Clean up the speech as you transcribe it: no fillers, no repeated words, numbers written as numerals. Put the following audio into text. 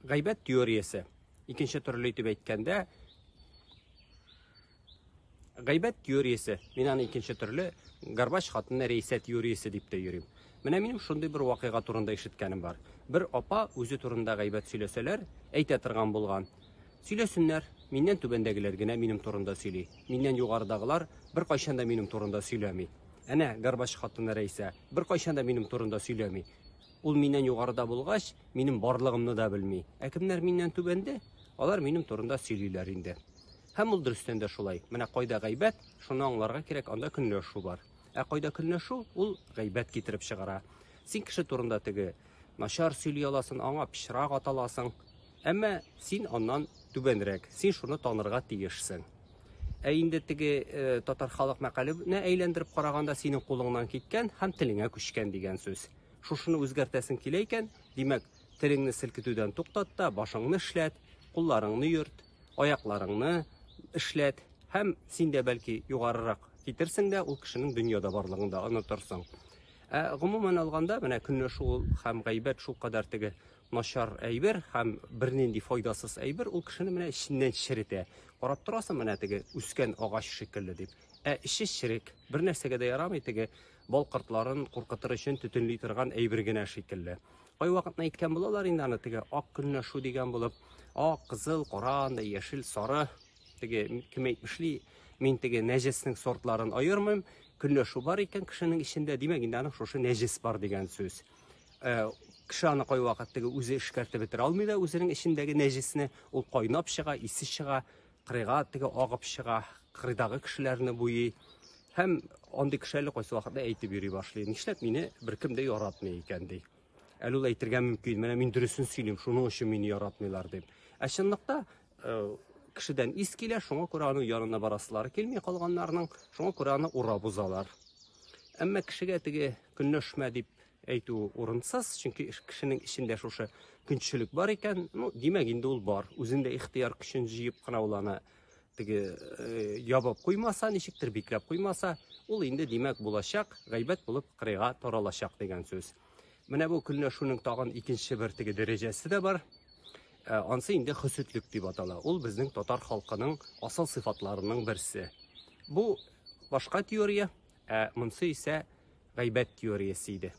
Gıybet teoriyası. İkinci türlü itib aytkanda gıybet teoriyası. Мен аны ikinci türlü Garbaş xatınna reisa teoriyası dip de yürüyüm. Менә минем шундый bir вакыйга турында ишеткәнем бар. Bir апа үзе турында гайбәт сөйләсәләр, әйтә торган булган. Сөйләсеннәр, миннән түбәндәгеләр генә минем турында сөйли. Миннән югарыдагылар бер кайчан да минем турында сөйләми. Әнә Гарбаш хатынна рәиса бер кайчан да минем турында сөйләми. Ул миннән югарыда булгач, минем барлыгымны да белми. Ә кемнәр миннән түбәндә? Алар минем турында сөйлиләр инде. Һәм ул дөрестән дә шулай. Менә кайда гайбәт, шуны аңларга кирәк, анда көнләшү бар. Ә кайда көнләшү, ул гайбәт китереп чыгара. Син кеше турында теге начар сөйли аласың, аңа пишрак аталасың. Әмма син аннан түбәнрәк, син шуны танырга тиешсең. Ә инде теге татар халык мәкалебенә әйләндереп караганда синең кулыңнан киткән һәм телеңә күчкән дигән сүз. Шушыны үзгәртәсең килә икән, димәк, телеңне селкетүдән туктат та, башыңны эшләт, кулларыңны йөрт, аякларыңны эшләт, һәм син дә бәлки югарырак китерсең дә, ул кешенең дөньяда барлыгын да онытырсың. Гомумән алганда, менә көнләшү һәм гайбәт шул кадәр теге начар әйбер һәм бернинди файдасыз әйбер, ул кешене менә эченнән чиретә. Карап торасың, менә теге үскән агач шикелле дип. Эче чирек, бер нәрсәгә дә ярамый, теге бал кортларын куркытыр өчен төтенли торган әйбер генә шикелле. Кай вакытны әйткән булалар инде аны теге ак көнләшү дигән булып, ак, кызыл, кара, яшел, сары, теге кем әйтмешли, мин теге нәҗеснең сортларын аермыйм, көнләшү бар икән кешенең ичендә, димәк инде аның шушы нәҗес бар дигән сүз. Кеше аны кай вакыт теге үзе эшкәртеп бетерә алмый да, үзенең ичендәге нәҗесне ул кайнап чыга, исе чыга, кырыйга теге агып чыга, кырыйдагы кешеләрне буй. Һәм андый кешеләр кайсы вакытта әйтеп йөри башлый. Нишләп мине беркем дә яратмый икән ди. Әле ул әйтергә мөмкин, менә мин дөресен сөйлим, шуның өчен мине яратмыйлар дип. Ә чынлыкта кешедән ис килә, шуңа күрә аның янына барасылары килми калганнарның, шуңа күрә аны урап узалар. Әмма кешегә теге көнләшмә дип әйтү урынсыз, чөнки кешенең ичендә шушы көнчелек бар икән, димәк инде ул бар. Үзендә ихтияр көчен җыеп кына ул аны теге ябып куймаса, ничектер бикләп куймаса, ул инде димәк булачак, гайбәт булып кырыйга таралачак дигән сүз. Менә бу көнләшүнең тагын икенче бер теге дәрәҗәсе дә бар. Ансы инде хөсетлек дип атала. Ул безнең татар халкының асыл сыйфатларының берсе. Бу башка теория, монсы исә гайбәт теориясе иде.